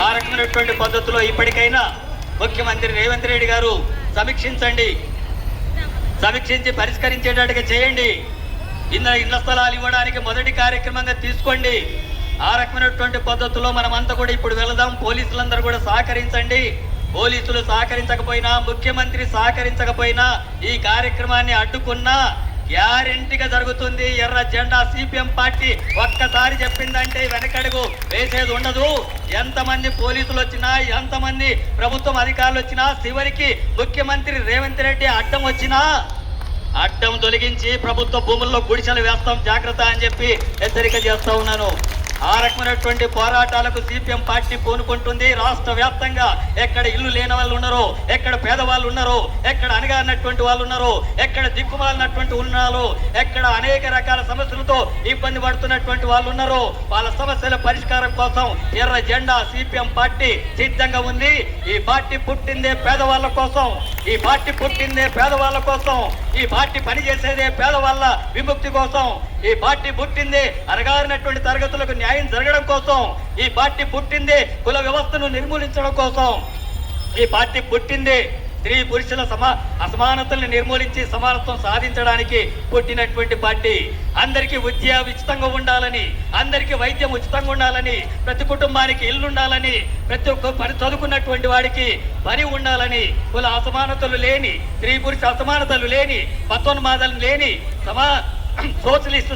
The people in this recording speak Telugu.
ఆ రకమైనటువంటి పద్ధతిలో ఇప్పటికైనా ముఖ్యమంత్రి రేవంత్ రెడ్డి గారు సమీక్షించి పరిష్కరించేటట్టుగా చేయండి. ఇళ్ల స్థలాలు ఇవ్వడానికి మొదటి కార్యక్రమంగా తీసుకోండి. ఆ రకమైనటువంటి పద్ధతిలో మనమంతా కూడా ఇప్పుడు వెళదాం. పోలీసులందరూ కూడా సహకరించండి. పోలీసులు సహకరించకపోయినా, ముఖ్యమంత్రి సహకరించకపోయినా ఈ కార్యక్రమాన్ని అడ్డుకున్నా గ్యారెంటీగా జరుగుతుంది. ఎర్ర జెండా సిపిఎం పార్టీ ఒక్కసారి చెప్పిందంటే వెనకడుగు వేసేది ఉండదు. ఎంతమంది పోలీసులు వచ్చినా, ఎంతమంది ప్రభుత్వం అధికారులు వచ్చినా, చివరికి ముఖ్యమంత్రి రేవంత్ రెడ్డి అడ్డం వచ్చినా అడ్డం తొలగించి ప్రభుత్వ భూముల్లో గుడిసెలు వేస్తాం జాగ్రత్త అని చెప్పి హెచ్చరిక చేస్తా ఉన్నాను. ఆ రకమైనటువంటి పోరాటాలకు సిపిఎం పార్టీ పూనుకుంటుంది. రాష్ట్ర వ్యాప్తంగా ఎక్కడ ఇల్లు లేని వాళ్ళు ఉన్నారో, ఎక్కడ పేదవాళ్ళు ఉన్నారో, ఎక్కడ అణగారినటువంటి వాళ్ళు ఉన్నారో, ఎక్కడ దిక్కుమాలినటువంటి ఉన్నారో, ఎక్కడ అనేక రకాల సమస్యలతో ఇబ్బంది పడుతున్నటువంటి వాళ్ళు ఉన్నారో, వాళ్ళ సమస్యల పరిష్కారం కోసం ఎర్ర జెండా సిపిఎం పార్టీ సిద్ధంగా ఉంది. ఈ పార్టీ పుట్టిందే పేదవాళ్ళ కోసం, ఈ పార్టీ పుట్టిందే పేదవాళ్ళ కోసం, ఈ పార్టీ పనిచేసేదే పేదవాళ్ళ విముక్తి కోసం, ఈ పార్టీ పుట్టిందే అణగారినటువంటి తరగతులకు న్యాయం జరగడం కోసం, ఈ పార్టీ పుట్టిందే కుల వ్యవస్థను నిర్మూలించడం కోసం, ఈ పార్టీ పుట్టిందే స్త్రీ పురుషుల అసమానతలను నిర్మూలించి సమానత్వం సాధించడానికి పుట్టినటువంటి పార్టీ. అందరికీ విద్య ఉచితంగా ఉండాలని, అందరికీ వైద్యం ఉచితంగా ఉండాలని, ప్రతి కుటుంబానికి ఇల్లు ఉండాలని, ప్రతి ఒక్క చదువుకున్నటువంటి వాడికి పని ఉండాలని, కుల అసమానతలు లేని, స్త్రీ పురుష అసమానతలు లేని, మతోన్మాదాలు లేని సోషలిస్టు